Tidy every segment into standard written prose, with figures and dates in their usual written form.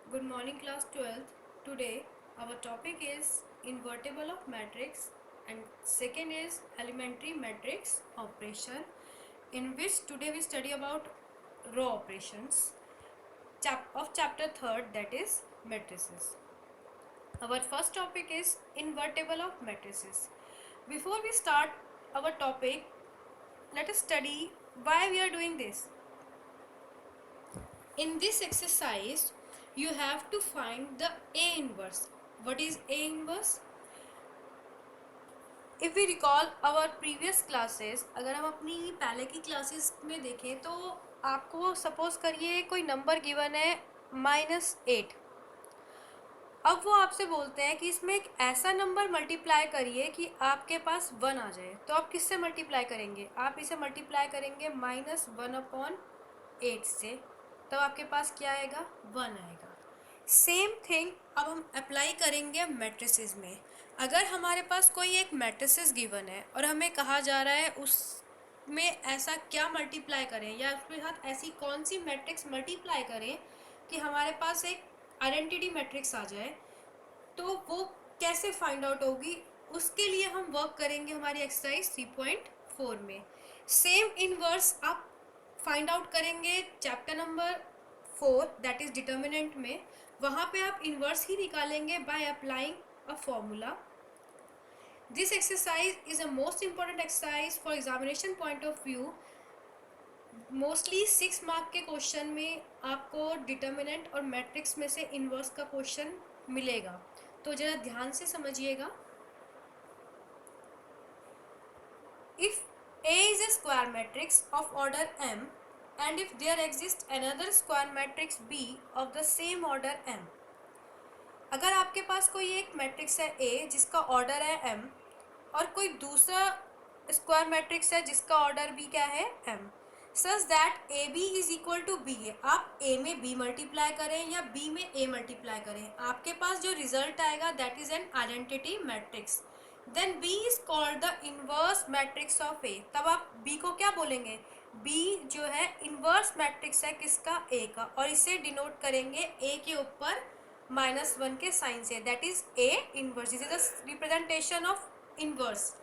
Good morning, class 12th. Today, our topic is invertible of matrix, and second is elementary matrix operation, in which today we study about row operations of chapter 3rd, that is matrices. Our first topic is invertible of matrices. Before we start our topic, let us study why we are doing this. In this exercise, you have to find the A inverse. What is A inverse? If we recall our previous classes, अगर हम अपनी पहले की classes में देखें तो आपको suppose करिए कोई नंबर गिवन है -8। अब वो आपसे बोलते हैं कि इसमें एक ऐसा नंबर मल्टीप्लाई करिए कि आपके पास 1 आ जाए। तो आप किससे मल्टीप्लाई करेंगे? आप इसे मल्टीप्लाई करेंगे -1/8 से, तब आपके पास क्या आएगा? 1 आएगा। सेम थिंग अब हम अप्लाई करेंगे मैट्रिसेस में। अगर हमारे पास कोई एक मैट्रिसेस गिवन है और हमें कहा जा रहा है उसमें ऐसा क्या मल्टीप्लाई करें या उसके साथ ऐसी कौन सी मैट्रिक्स मल्टीप्लाई करें कि हमारे पास एक आइडेंटिटी मैट्रिक्स आ जाए, तो वो कैसे फाइंड आउट होगी, उसके लिए हम वर्क करेंगे हमारी एक्सरसाइज 3.4 में। सेम इनवर्स आप फाइंड आउट करेंगे chapter number 4 that is determinant में। वहाँ पे आप इनवर्स ही निकालेंगे by applying a formula. This exercise is a most important exercise for examination point of view. Mostly 6 mark के क्वेश्चन में आपको डिटर्मिनेंट और मैट्रिक्स में से इनवर्स का क्वेश्चन मिलेगा, तो जरा ध्यान से समझिएगा। If A is a square matrix of order m and if there exists another square matrix B of the same order m, अगर आपके पास कोई एक मैट्रिक्स है A जिसका ऑर्डर है m और कोई दूसरा स्क्वायर मैट्रिक्स है जिसका ऑर्डर B क्या है m, such that A B is equal to B है। आप A में B मल्टीप्लाई करें या B में A मल्टीप्लाई करें, आपके पास जो रिजल्ट आएगा that is an identity matrix. Then B is called the inverse matrix of A। तब आप B को क्या बोलेंगे? B जो है इनवर्स मैट्रिक्स है किसका? A का, और इसे डिनोट करेंगे A के ऊपर -1 के साइन से, that is A inverse. This is the representation of inverse.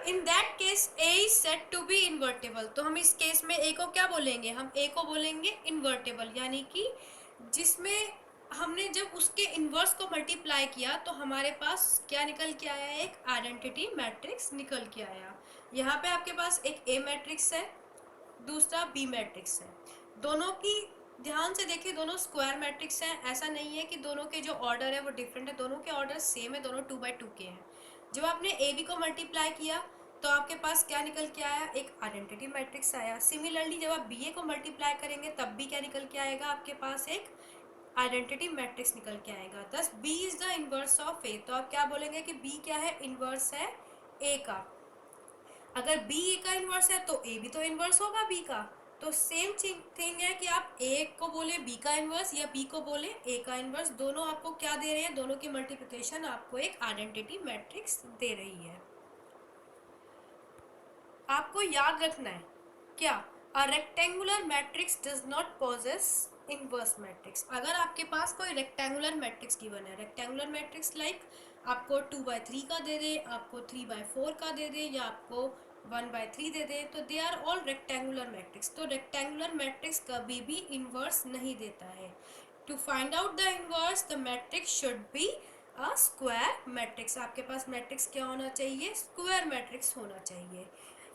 In that case A is set to be invertible. तो हम इस केस में A को क्या बोलेंगे? हम A को बोलेंगे इन्वर्टेबल, यानी कि जिसमें हमने जब उसके इन्वर्स को मल्टीप्लाई किया तो हमारे पास क्या निकल के आया? एक आइडेंटिटी मैट्रिक्स निकल के आया। यहाँ पे आपके पास एक A मैट्रिक्स है, दूसरा B मैट्रिक्स है। दोनों की ध्यान से देखिए, दोनों स्क्वायर मैट्रिक्स हैं। ऐसा नहीं है कि दोनों के जो ऑर्डर है वो डिफरेंट है, दोनों के ऑर्डर सेम है, दोनों 2/2 के हैं। जब आपने ए बी को मल्टीप्लाई किया तो आपके पास क्या निकल के आया? एक आइडेंटिटी मैट्रिक्स आया। सिमिलरली जब आप बी ए को मल्टीप्लाई करेंगे तब भी क्या निकल के आएगा? आपके पास एक आइडेंटिटी मैट्रिक्स निकल के आएगा। Thus B is the inverse of A. तो आप क्या बोलेंगे कि बी क्या है? इनवर्स है ए का। अगर बी ए का इनवर्स है तो ए भी तो इनवर्स होगा बी का। तो सेम थिंग है कि आप ए को बोले बी का इनवर्स या बी को बोले ए का इनवर्स, दोनों आपको क्या दे रहे हैं? दोनों की मल्टीप्लिकेशन आपको एक आइडेंटिटी मैट्रिक्स दे रही है। आपको याद रखना है क्या? A rectangular matrix does not possess inverse matrix. अगर आपके पास कोई रेक्टेंगुलर मैट्रिक्स गिवन है, रेक्टेंगुलर मैट्रिक्स लाइक आपको 2/3 का दे दे, आपको 3/4 का दे दे या आपको 1/3 दे दे, तो they are all rectangular matrix. तो रेक्टेंगुलर मैट्रिक्स कभी भी इनवर्स नहीं देता है। To find out the inverse the matrix should be a square matrix. आपके पास मैट्रिक्स क्या होना चाहिए? स्क्वायर मैट्रिक्स होना चाहिए।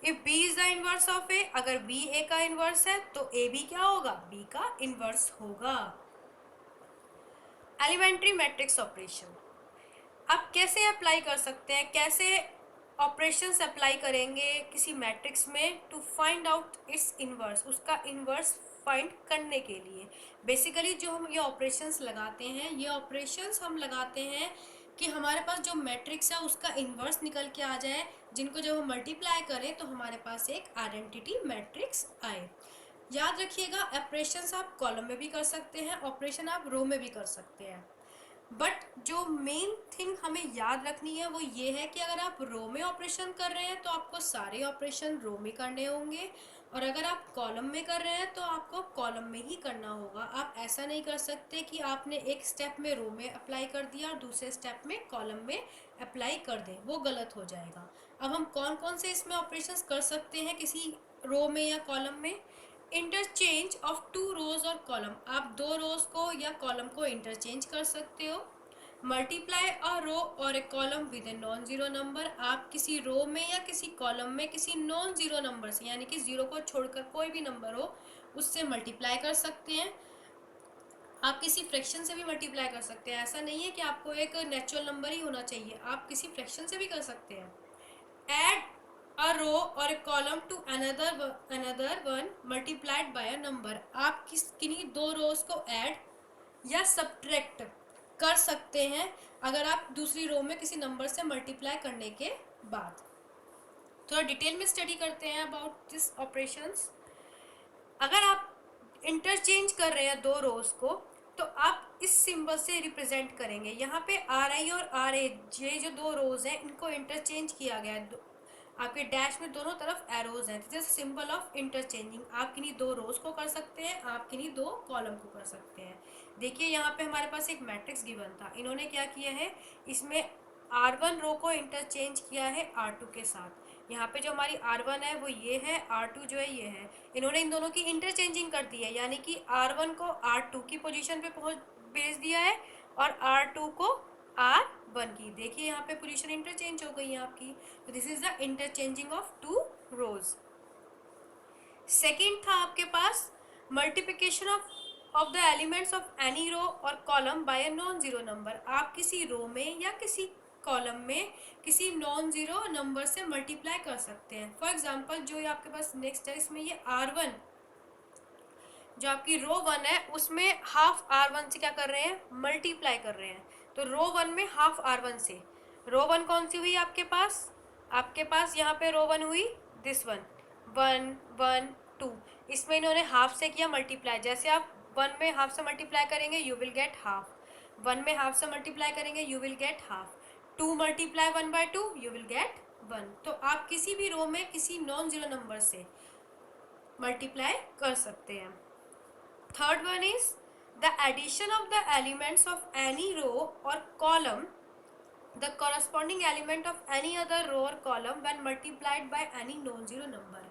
If B is the inverse of A, अगर B A का इनवर्स है तो A भी क्या होगा? B का इनवर्स होगा। एलिमेंट्री मैट्रिक्स ऑपरेशन आप कैसे अप्लाई कर सकते हैं? कैसे ऑपरेशंस अप्लाई करेंगे किसी मैट्रिक्स में to find out its inverse, उसका इनवर्स फाइंड करने के लिए? बेसिकली जो हम ये ऑपरेशंस लगाते हैं, ये ऑपरेशंस हम लगाते हैं कि हमारे पास जो मैट्रिक्स है उसका इनवर्स निकल के आ जाए, जिनको जब हम मल्टीप्लाई करें तो हमारे पास एक आइडेंटिटी मैट्रिक्स आए। याद रखिएगा, ऑपरेशंस आप कॉलम में भी कर सकते हैं, ऑपरेशन आप रो में भी कर सकते हैं, बट जो मेन थिंग हमें याद रखनी है वो ये है कि अगर आप रो में ऑपरेशन कर रहे हैं तो आपको सारे ऑपरेशन रो में करने होंगे, और अगर आप कॉलम में कर रहे हैं तो आपको कॉलम में ही करना होगा। आप ऐसा नहीं कर सकते कि आपने एक स्टेप में रो में अप्लाई कर दिया और दूसरे स्टेप में कॉलम में अप्लाई कर दें, वो गलत हो जाएगा। अब हम कौन कौन से इसमें ऑपरेशंस कर सकते हैं किसी रो में या कॉलम में? इंटरचेंज ऑफ टू रोज और कॉलम, आप दो रोज को या कॉलम को इंटरचेंज कर सकते हो। मल्टीप्लाई अ रो और a column with a non zero number, आप किसी रो में या किसी कॉलम में किसी नॉन जीरो नंबर से, यानी कि जीरो को छोड़कर कोई भी नंबर हो उससे मल्टीप्लाई कर सकते हैं। आप किसी फ्रैक्शन से भी मल्टीप्लाई कर सकते हैं, ऐसा नहीं है कि आपको एक नेचुरल नंबर ही होना चाहिए, आप किसी फ्रैक्शन से भी कर सकते हैं। ऐड अ रो और a column to another one multiplied by a number, आप किन्हीं दो रोज को ऐड या सब्ट्रैक्ट कर सकते हैं अगर आप दूसरी रो में किसी नंबर से मल्टीप्लाई करने के बाद। थोड़ा डिटेल में स्टडी करते हैं अबाउट दिस ऑपरेशंस। अगर आप इंटरचेंज कर रहे हैं दो रोज को तो आप इस सिंबल से रिप्रेजेंट करेंगे। यहाँ पे आर आई और आर ए, ये जो दो रोज हैं इनको इंटरचेंज किया गया है, आपके डैश में दोनों तरफ एरोज हैं, this is symbol of interchanging. आप किन्हीं दो रोज को कर सकते हैं, आप किन्हीं दो कॉलम को कर सकते हैं। देखिए यहाँ पे हमारे पास एक मैट्रिक्स गिवन था, इन्होंने क्या किया है, इसमें R1 रो को इंटरचेंज किया है R2 के साथ। यहाँ पे जो हमारी R1 है वो ये है, R2 जो है ये है, इन्होंने इन दोनों की इंटरचेंजिंग कर दी है, यानी कि R1 को R2 की पोजीशन पे भेज दिया है और R2 को R1 की। देखिए यहाँ पे पोजीशन इंटरचेंज हो गई है आपकी, तो this is the interchanging of two rows. Second था आपके पास multiplication of the elements of any row और column by a non zero number, आप किसी रो में या किसी कॉलम में किसी नॉन जीरो नंबर से मल्टीप्लाई कर सकते हैं। फॉर एग्जांपल जो आपके पास नेक्स्ट है, इसमें ये R1 जो आपकी रो 1 है उसमें हाफ R1 से क्या कर रहे हैं, मल्टीप्लाई कर रहे हैं। तो रो 1 में हाफ R1 से, रो 1 कौन सी हुई आपके पास, आपके पास यहाँ पे रो 1 हुई दिस वन, 1 1 2, इसमें इन्होंने हाफ से किया मल्टीप्लाई। जैसे आप 1 में हाफ से मल्टीप्लाई करेंगे यू विल गेट हाफ, 1 में हाफ से मल्टीप्लाई करेंगे you will get half, 2 multiply 1/2 you will get 1। तो आप किसी भी रो में किसी नॉन जीरो नंबर से मल्टीप्लाई कर सकते हैं। Third one is the addition of the elements of any row or column, the corresponding element of any other row or column when multiplied by any non-zero number।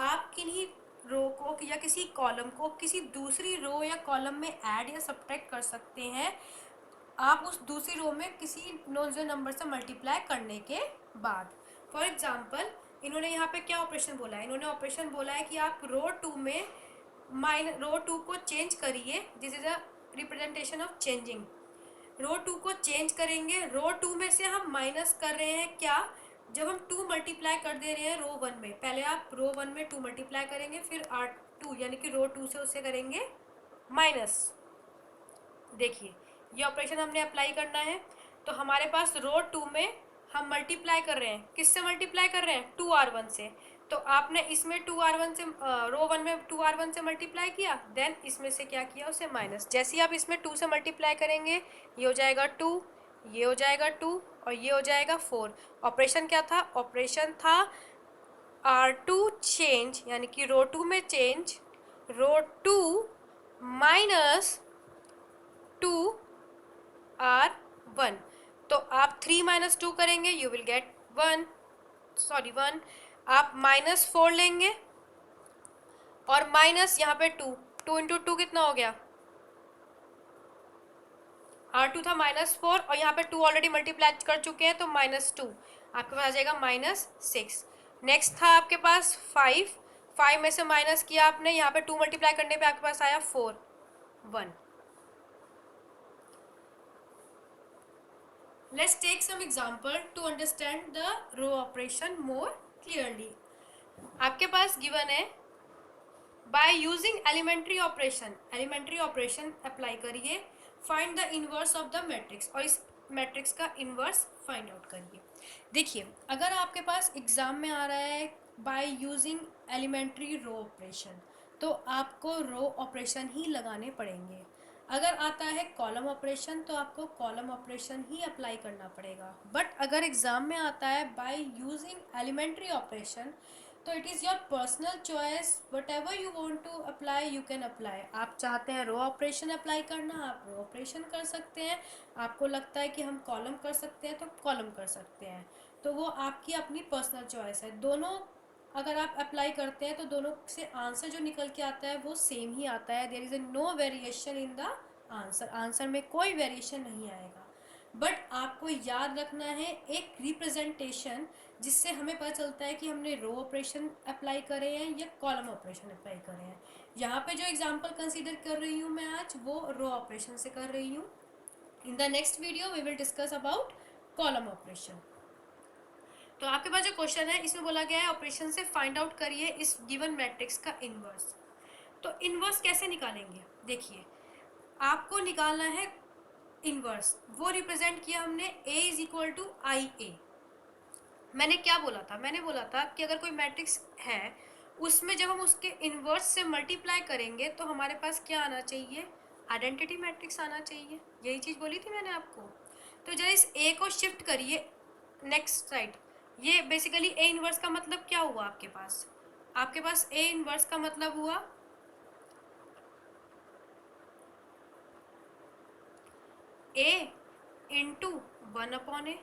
आप किन्हीं रो को या किसी column को किसी दूसरी रो या कॉलम में ऐड या सब्ट्रैक्ट कर सकते हैं, आप उस दूसरी रो में किसी नॉन जीरो नंबर से मल्टीप्लाई करने के बाद। फॉर एग्जाम्पल इन्होंने यहाँ पे क्या ऑपरेशन बोला है, इन्होंने ऑपरेशन बोला है कि आप रो 2 में रो 2 को चेंज करिए, this is a representation of changing. Row 2 को चेंज करेंगे, रो 2 में से हम माइनस कर रहे हैं क्या, जब हम 2 मल्टीप्लाई कर दे रहे हैं रो 1 में, पहले आप रो 1 में 2 मल्टीप्लाई करेंगे फिर R2 यानी कि रो 2 से उससे करेंगे माइनस। देखिए ये ऑपरेशन हमने अप्लाई करना है, तो हमारे पास रो 2 में हम मल्टीप्लाई कर रहे हैं, किससे मल्टीप्लाई कर रहे हैं, 2R1 से। तो आपने इसमें 2R1 से रो 1 में 2R1 से मल्टीप्लाई किया, देन इसमें से क्या किया, उसे माइनस। जैसे ही आप इसमें 2 से मल्टीप्लाई करेंगे ये हो जाएगा 2, ये हो जाएगा 2 और ये हो जाएगा 4। ऑपरेशन क्या था, ऑपरेशन था R2 चेंज, यानी कि रो 2 में चेंज, रो 2 माइनस 2R1। तो आप 3 - 2 करेंगे यू विल गेट 1, आप -4 लेंगे और माइनस यहाँ पे 2, 2 × 2 कितना हो गया, R2 था -4 और यहाँ पे 2 ऑलरेडी मल्टीप्लाई कर चुके हैं तो -2, आपके पास आ जाएगा -6। नेक्स्ट था आपके पास 5, 5 में से माइनस किया आपने, यहाँ पे 2 मल्टीप्लाई करने पे आपके पास आया 4 1। Let's take some example to understand the row operation more clearly। आपके पास गिवन है by using elementary operation apply करिए, find the inverse of the matrix, और इस मैट्रिक्स का इन्वर्स फाइंड आउट करिए। देखिए अगर आपके पास एग्जाम में आ रहा है by using elementary row operation तो आपको रो ऑपरेशन ही लगाने पड़ेंगे। अगर आता है कॉलम ऑपरेशन तो आपको कॉलम ऑपरेशन ही अप्लाई करना पड़ेगा। बट अगर एग्जाम में आता है बाय यूजिंग एलिमेंट्री ऑपरेशन तो it is your personal choice, whatever you want to apply you can apply. आप चाहते हैं रो ऑपरेशन अप्लाई करना, आप रो ऑपरेशन कर सकते हैं। आपको लगता है कि हम कॉलम कर सकते हैं तो कॉलम कर सकते हैं। तो वो आपकी अपनी पर्सनल चॉइस है। दोनों अगर आप अप्लाई करते हैं तो दोनों से आंसर जो निकल के आता है वो सेम ही आता है। There is no variation in the answer. Answer में कोई वेरिएशन नहीं आएगा। बट आपको याद रखना है एक रिप्रेजेंटेशन, जिससे हमें पता चलता है कि हमने रो ऑपरेशन अप्लाई करे हैं या कॉलम ऑपरेशन अप्लाई करे हैं। यहाँ पे जो एग्जांपल कंसीडर कर रही हूँ मैं आज, वो रो ऑपरेशन से कर रही हूँ। In the next video we will discuss about column operation. तो आपके पास जो क्वेश्चन है इसमें बोला गया है ऑपरेशन से फाइंड आउट करिए इस गिवन मैट्रिक्स का इनवर्स। तो इनवर्स कैसे निकालेंगे? देखिए, आपको निकालना है इनवर्स। वो रिप्रेजेंट किया हमने a is equal to I ए। मैंने क्या बोला था? मैंने बोला था कि अगर कोई मैट्रिक्स है उसमें जब हम उसके इनवर्स से मल्टीप्लाई करेंगे तो हमारे पास क्या आना चाहिए? आइडेंटिटी मैट्रिक्स आना चाहिए। यही चीज़ बोली थी मैंने आपको। तो जब इस ए को शिफ्ट करिए नेक्स्ट साइड, ये बेसिकली ए इनवर्स का मतलब क्या हुआ आपके पास? आपके पास ए इनवर्स का मतलब हुआ ए इंटू 1/a।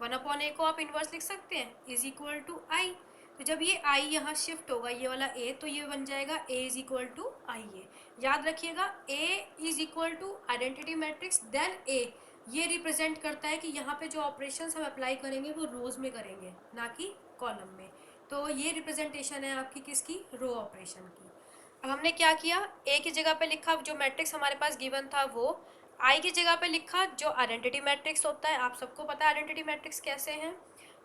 1/a को आप इनवर्स लिख सकते हैं इज इक्वल टू आई। तो जब ये आई यहाँ शिफ्ट होगा, ये वाला ए, तो ये बन जाएगा A is equal to I A. याद रखिएगा, A is equal to identity matrix then A. ये रिप्रेजेंट करता है कि यहाँ पे जो ऑपरेशंस हम अप्लाई करेंगे वो रोज में करेंगे, ना कि कॉलम में। तो ये रिप्रेजेंटेशन है आपकी किसकी? रो ऑपरेशन की। अब हमने क्या किया, ए की जगह पे लिखा जो मैट्रिक्स हमारे पास गिवन था वो, आई की जगह पे लिखा जो आइडेंटिटी मैट्रिक्स होता है, आप सबको पता है आइडेंटिटी मैट्रिक्स कैसे हैं,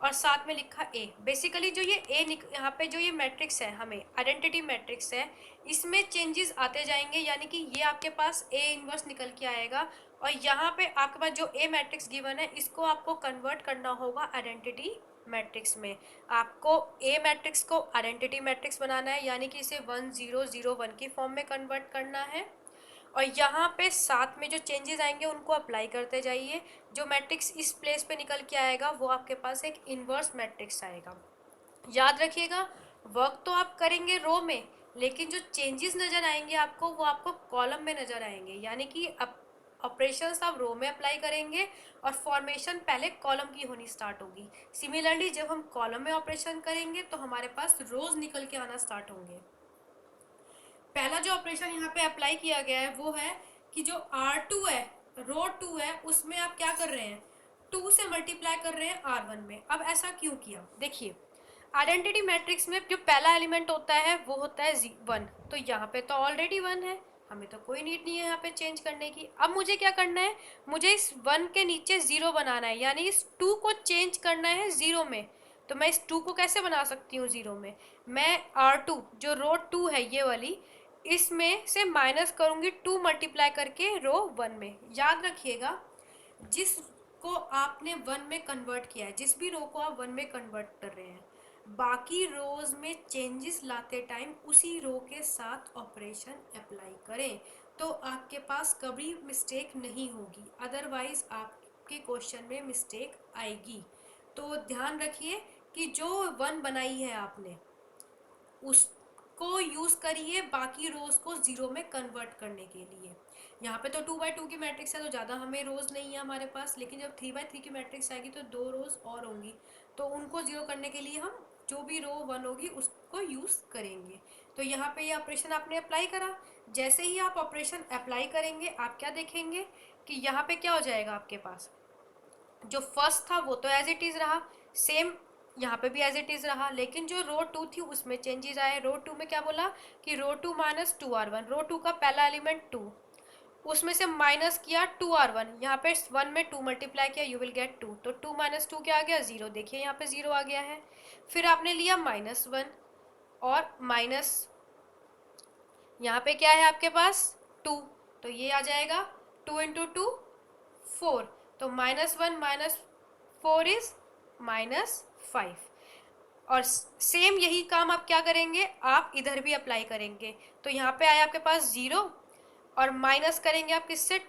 और साथ में लिखा ए। बेसिकली जो ये ए यहाँ पे जो ये मैट्रिक्स है हमें आइडेंटिटी मैट्रिक्स है, इसमें चेंजेस आते जाएंगे, यानी कि ये आपके पास ए इनवर्स निकल के आएगा। और यहाँ पे आपके पास जो ए मैट्रिक्स गिवन है इसको आपको कन्वर्ट करना होगा आइडेंटिटी मैट्रिक्स में। आपको ए मैट्रिक्स को आइडेंटिटी मैट्रिक्स बनाना है, यानी कि इसे 1 0 0 1 की फॉर्म में कन्वर्ट करना है। और यहाँ पे साथ में जो चेंजेस आएंगे उनको अप्लाई करते जाइए। जो मैट्रिक्स इस प्लेस पे निकल के आएगा वो आपके पास एक इन्वर्स मैट्रिक्स आएगा। याद रखिएगा, वर्क तो आप करेंगे रो में, लेकिन जो चेंजेस नज़र आएंगे आपको वो आपको कॉलम में नज़र आएंगे, यानी कि ऑपरेशंस आप रो में अप्लाई करेंगे और फॉर्मेशन पहले कॉलम की होनी स्टार्ट होगी। सिमिलरली जब हम कॉलम में ऑपरेशन करेंगे तो हमारे पास रोज निकल के आना स्टार्ट होंगे। पहला जो ऑपरेशन यहाँ पे अप्लाई किया गया है वो है कि जो R2 है, रो 2 है, उसमें आप क्या कर रहे हैं? 2 से मल्टीप्लाई कर रहे हैं R1 में। अब ऐसा क्यों किया? देखिए, आइडेंटिटी मैट्रिक्स में जो पहला एलिमेंट होता है वो होता है 1, तो यहाँ पे तो ऑलरेडी 1 है, हमें तो कोई नीड नहीं है यहाँ पे चेंज करने की। अब मुझे क्या करना है? मुझे इस 1 के नीचे 0 बनाना है, यानी इस 2 को चेंज करना है 0 में। तो मैं इस 2 को कैसे बना सकती हूँ 0 में? मैं R2 जो रो 2 है ये वाली, इसमें से माइनस करूँगी 2 मल्टीप्लाई करके रो 1 में। याद रखिएगा, जिसको आपने 1 में कन्वर्ट किया है, जिस भी रो को आप 1 में कन्वर्ट कर रहे हैं, बाकी रोज में चेंजेस लाते टाइम उसी रो के साथ ऑपरेशन अप्लाई करें, तो आपके पास कभी मिस्टेक नहीं होगी। अदरवाइज आपके क्वेश्चन में मिस्टेक आएगी। तो ध्यान रखिए कि जो 1 बनाई है आपने उसको यूज़ करिए बाकी रोज को 0 में कन्वर्ट करने के लिए। यहाँ पे तो 2/2 की मैट्रिक्स है तो ज़्यादा हमें रोज नहीं है हमारे पास, लेकिन जब 3/3 की मैट्रिक्स आएगी तो 2 रोज और होंगी, तो उनको 0 करने के लिए हम जो भी रो 1 होगी उसको यूज़ करेंगे। तो यहाँ पे ये ऑपरेशन आपने अप्लाई करा। जैसे ही आप ऑपरेशन अप्लाई करेंगे आप क्या देखेंगे कि यहाँ पे क्या हो जाएगा, आपके पास जो फर्स्ट था वो तो एज इट इज़ रहा, सेम यहाँ पे भी एज इट इज़ रहा, लेकिन जो रो 2 थी उसमें चेंजेस आए। रो 2 में क्या बोला कि रो 2 माइनस 2R1, रो 2 का पहला एलिमेंट 2, उसमें से माइनस किया 2R1, यहाँ पे 1 में 2 मल्टीप्लाई किया, यू विल गेट 2, तो 2 माइनस 2 क्या आ गया? 0। देखिए यहाँ पे 0 आ गया है। फिर आपने लिया -1 और माइनस, यहाँ पे क्या है आपके पास? 2, तो ये आ जाएगा 2 इंटू 2 4, तो -1 -4 इज -5। और सेम यही काम आप क्या करेंगे, आप इधर भी अप्लाई करेंगे। तो यहाँ पे आया आपके पास 0 और माइनस करेंगे आप किससे?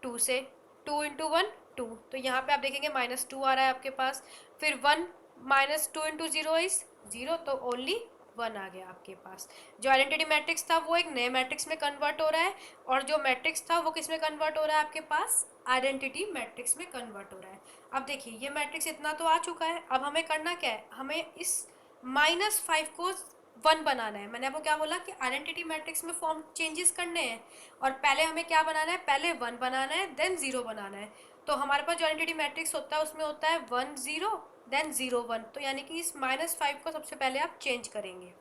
2 से। 2 इंटू 1 2, तो यहाँ पे आप देखेंगे -2 आ रहा है आपके पास। फिर 1 -2 इंटू 0 इज 0, तो ओनली 1 आ गया आपके पास। जो आइडेंटिटी मैट्रिक्स था वो एक नए मैट्रिक्स में कन्वर्ट हो रहा है, और जो मैट्रिक्स था वो किस में कन्वर्ट हो रहा है आपके पास, आइडेंटिटी मैट्रिक्स में कन्वर्ट हो रहा है। अब देखिए ये मैट्रिक्स इतना तो आ चुका है, अब हमें करना क्या है, हमें इस -5 को 1 बनाना है। मैंने आपको क्या बोला कि आइडेंटिटी मैट्रिक्स में फॉर्म चेंजेस करने हैं, और पहले हमें क्या बनाना है, पहले 1 बनाना है, देन 0 बनाना है। तो हमारे पास जो आइडेंटिटी मैट्रिक्स होता है उसमें होता है 1 0 देन 0 1, तो यानी कि इस -5 को सबसे पहले आप चेंज करेंगे।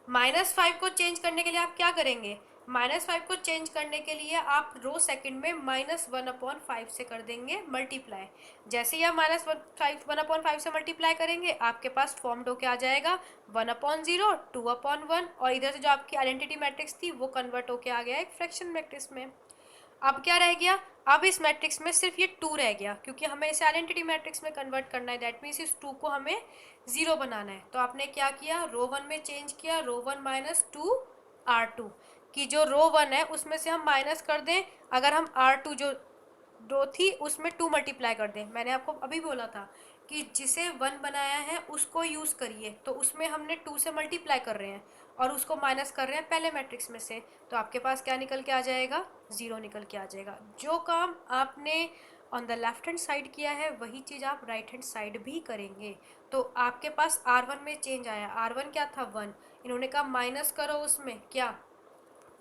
-5 को चेंज करने के लिए आप क्या करेंगे, -5 को चेंज करने के लिए आप रो सेकंड में -1/5 से कर देंगे मल्टीप्लाई। जैसे ही आप -1/5 से मल्टीप्लाई करेंगे आपके पास फॉर्म्ड होके आ जाएगा 1/0 2/1, और इधर से जो आपकी आइडेंटिटी मैट्रिक्स थी वो कन्वर्ट होके आ गया एक फ्रैक्शन मैट्रिक्स में। अब क्या रह गया, अब इस मैट्रिक्स में सिर्फ ये 2 रह गया, क्योंकि हमें इसे आइडेंटिटी मैट्रिक्स में कन्वर्ट करना है, दैट मीन्स इस 2 को हमें 0 बनाना है। तो आपने क्या किया, रो 1 में चेंज किया, रो 1 -2 R2 की जो रो 1 है उसमें से हम माइनस कर दें, अगर हम R2 जो रो थी उसमें 2 मल्टीप्लाई कर दें। मैंने आपको अभी बोला था कि जिसे 1 बनाया है उसको यूज़ करिए, तो उसमें हमने 2 से मल्टीप्लाई कर रहे हैं और उसको माइनस कर रहे हैं पहले मैट्रिक्स में से, तो आपके पास क्या निकल के आ जाएगा, 0 निकल के आ जाएगा। जो काम आपने on the left hand side किया है वही चीज़ आप राइट हैंड साइड भी करेंगे। तो आपके पास R1 में चेंज आया, R1 क्या था 1, इन्होंने कहा माइनस करो उसमें क्या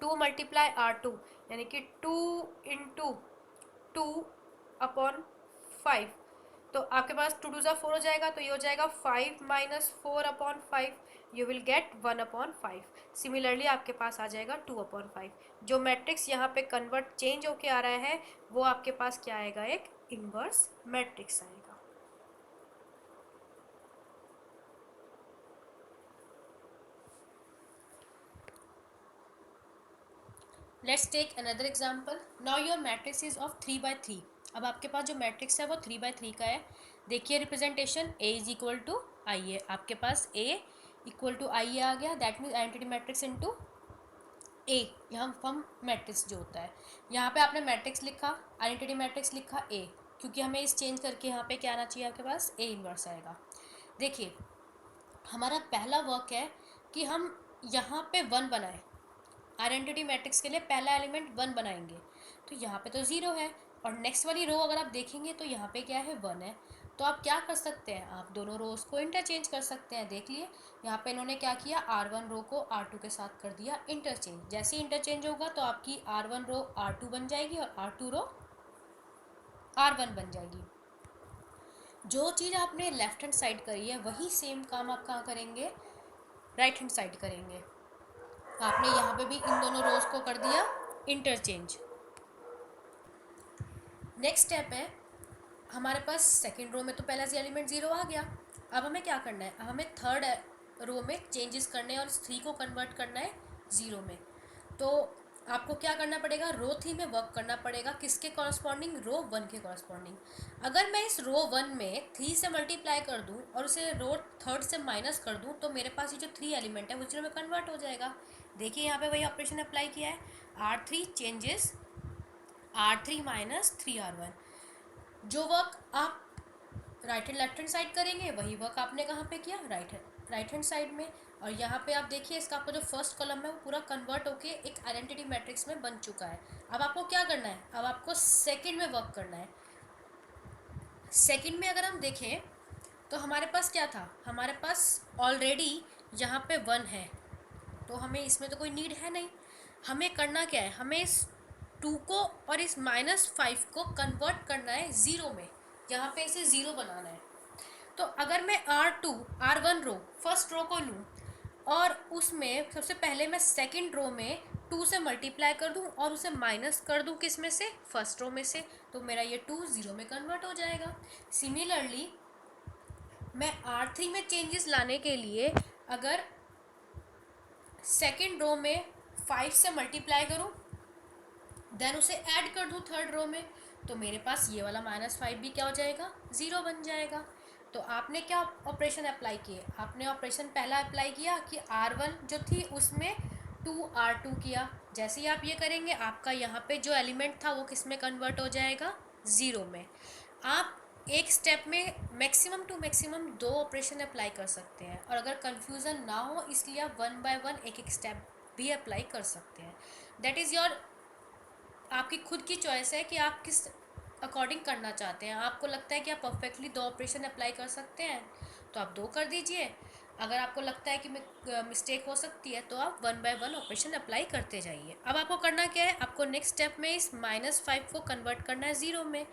2 मल्टीप्लाई R2, यानी कि 2 इंटू 2/5, तो आपके पास 2 2 ज़ा 4 हो जाएगा, तो ये हो जाएगा 5 - 4/5, यू विल गेट 1/5। सिमिलरली आपके पास आ जाएगा 2/5। जो मैट्रिक्स यहाँ पे कन्वर्ट चेंज होके आ रहा है वो आपके पास क्या आएगा, एक इनवर्स मैट्रिक्स आएगा। Let's take another example. Now your matrix is of 3/3। अब आपके पास जो मैट्रिक्स है वो 3/3 का है। देखिए representation A is equal to I है, आपके पास A इक्वल टू आई आ गया, that means identity matrix into A, यहाँ फॉर्म मैट्रिक्स जो होता है, यहाँ पे आपने मैट्रिक्स लिखा, आइडेंटिटी मैट्रिक्स लिखा A, क्योंकि हमें इस चेंज करके यहाँ पे क्या आना चाहिए, आपके पास A इनवर्स आएगा। देखिए हमारा पहला वर्क है कि हम यहाँ पे 1 बनाएं, आइडेंटिटी मैट्रिक्स के लिए पहला एलिमेंट 1 बनाएंगे, तो यहाँ पे तो 0 है, और नेक्स्ट वाली रो अगर आप देखेंगे तो यहाँ पे क्या है, 1 है। तो आप क्या कर सकते हैं, आप दोनों रोज को इंटरचेंज कर सकते हैं। देख लिए यहाँ पे इन्होंने क्या किया, R1 रो को R2 के साथ कर दिया इंटरचेंज। जैसे ही इंटरचेंज होगा तो आपकी R1 रो R2 बन जाएगी और R2 रो R1 बन जाएगी। जो चीज़ आपने लेफ्ट हैंड साइड करी है वही सेम काम आप कहाँ करेंगे, राइट हैंड साइड करेंगे। आपने यहाँ पे भी इन दोनों रोज को कर दिया इंटरचेंज। नेक्स्ट स्टेप है, हमारे पास सेकंड रो में तो पहला से एलिमेंट 0 आ गया। अब हमें क्या करना है, अब हमें थर्ड रो में चेंजेस करने हैं और 3 को कन्वर्ट करना है 0 में। तो आपको क्या करना पड़ेगा, रो 3 में वर्क करना पड़ेगा, किसके कॉरस्पॉन्डिंग, रो 1 के कॉरस्पॉन्डिंग। अगर मैं इस रो 1 में 3 से मल्टीप्लाई कर दूं और उसे रो थर्ड से माइनस कर दूं, तो मेरे पास ये जो 3 एलिमेंट है वो 0 में कन्वर्ट हो जाएगा। देखिए यहाँ पे वही ऑपरेशन अप्लाई किया है, R3 चेंजेस R3 - 3R1। जो वर्क आप right hand left hand side करेंगे वही वर्क आपने कहाँ पे किया, राइट हैंड साइड में। और यहाँ पे आप देखिए इसका आपका जो फर्स्ट कॉलम है वो पूरा कन्वर्ट होके एक आइडेंटिटी मैट्रिक्स में बन चुका है। अब आपको क्या करना है, अब आपको सेकंड में वर्क करना है। सेकंड में अगर हम देखें तो हमारे पास क्या था, हमारे पास ऑलरेडी यहाँ पे 1 है, तो हमें इसमें तो कोई नीड है नहीं। हमें करना क्या है, हमें इस 2 को और इस -5 को कन्वर्ट करना है 0 में, यहाँ पे इसे 0 बनाना है। तो अगर मैं R1 रो फर्स्ट रो को लूँ और उसमें सबसे पहले मैं सेकंड रो में 2 से मल्टीप्लाई कर दूं और उसे माइनस कर दूं किस में से, फर्स्ट रो में से, तो मेरा ये 2 0 में कन्वर्ट हो जाएगा। सिमिलरली मैं R3 में चेंजेस लाने के लिए अगर सेकंड रो में 5 से मल्टीप्लाई करूं देन उसे ऐड कर दूं थर्ड रो में, तो मेरे पास ये वाला -5 भी क्या हो जाएगा, 0 बन जाएगा। तो आपने क्या ऑपरेशन अप्लाई किए, आपने ऑपरेशन पहला अप्लाई किया कि R1 जो थी उसमें 2R2 किया। जैसे ही आप ये करेंगे आपका यहाँ पे जो एलिमेंट था वो किस में कन्वर्ट हो जाएगा, 0 में। आप एक स्टेप में maximum to maximum 2 operation apply कर सकते हैं, और अगर कन्फ्यूज़न ना हो इसलिए आप 1 बाय 1 एक एक स्टेप भी अप्लाई कर सकते हैं। दैट इज़ योर, आपकी खुद की चॉइस है कि आप किस अकॉर्डिंग करना चाहते हैं। आपको लगता है कि आप परफेक्टली 2 ऑपरेशन अप्लाई कर सकते हैं तो आप 2 कर दीजिए। अगर आपको लगता है कि मिस्टेक हो सकती है तो आप 1 बाय 1 ऑपरेशन अप्लाई करते जाइए। अब आपको करना क्या है, आपको नेक्स्ट स्टेप में इस -5 को कन्वर्ट करना है 0 में।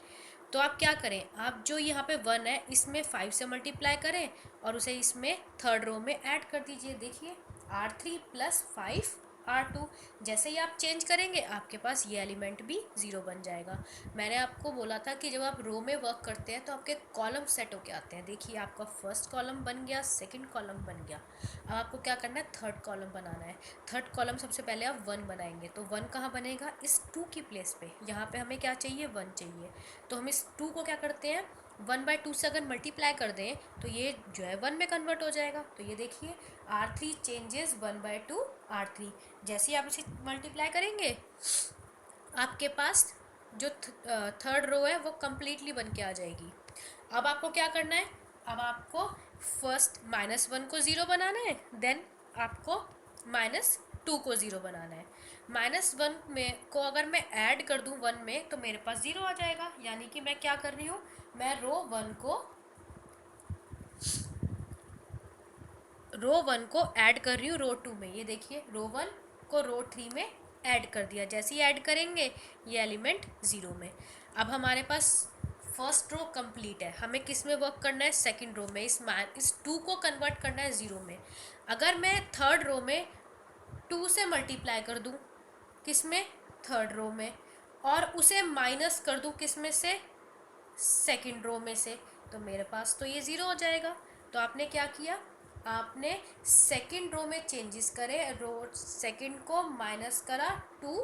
तो आप क्या करें, आप जो यहाँ पे 1 है इसमें 5 से मल्टीप्लाई करें और उसे इसमें थर्ड रो में ऐड कर दीजिए। देखिए R3 + 5 R2, जैसे ही आप चेंज करेंगे आपके पास ये एलिमेंट भी 0 बन जाएगा। मैंने आपको बोला था कि जब आप रो में वर्क करते हैं तो आपके कॉलम सेट होके आते हैं। देखिए आपका फर्स्ट कॉलम बन गया, सेकंड कॉलम बन गया। अब आपको क्या करना है, थर्ड कॉलम बनाना है। थर्ड कॉलम सबसे पहले आप 1 बनाएंगे, तो 1 कहाँ बनेगा, इस 2 की प्लेस पे। यहाँ पे हमें क्या चाहिए, 1 चाहिए। तो हम इस 2 को क्या करते हैं, 1 बाय 2 से अगर मल्टीप्लाई कर दें तो ये जो है 1 में कन्वर्ट हो जाएगा। तो ये देखिए R3 चेंजेस 1 बाय 2 R3। जैसे ही आप इसे मल्टीप्लाई करेंगे आपके पास जो थर्ड रो है वो कम्प्लीटली बन के आ जाएगी। अब आपको क्या करना है, अब आपको फर्स्ट -1 को 0 बनाना है, देन आपको -2 को 0 बनाना है। -1 में को अगर मैं ऐड कर दूं 1 में तो मेरे पास 0 आ जाएगा। यानी कि मैं क्या कर रही हूँ, मैं रो 1 को ऐड कर रही हूँ रो 2 में। ये देखिए रो 1 को रो 3 में ऐड कर दिया। जैसे ही ऐड करेंगे ये एलिमेंट 0 में। अब हमारे पास फर्स्ट रो कंप्लीट है। हमें किस में वर्क करना है, सेकंड रो में। इस 2 को कन्वर्ट करना है 0 में। अगर मैं थर्ड रो में 2 से मल्टीप्लाई कर दूं, किस में, थर्ड रो में, और उसे माइनस कर दूं किस में से, सेकंड रो में से, तो मेरे पास तो ये 0 हो जाएगा। तो आपने क्या किया, आपने सेकंड रो में चेंजेस करे, रो सेकंड को माइनस करा 2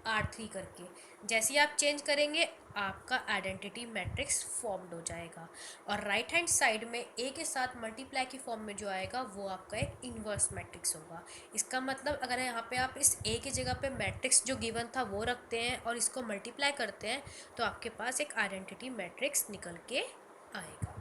R3 करके। जैसे ही आप चेंज करेंगे आपका आइडेंटिटी मैट्रिक्स फॉर्म्ड हो जाएगा। और राइट हैंड साइड में ए के साथ मल्टीप्लाई की फॉर्म में जो आएगा वो आपका एक इन्वर्स मैट्रिक्स होगा। इसका मतलब अगर यहाँ पे आप इस ए की जगह पे मैट्रिक्स जो गिवन था वो रखते हैं और इसको मल्टीप्लाई करते हैं तो आपके पास एक आइडेंटिटी मैट्रिक्स निकल के आएगा।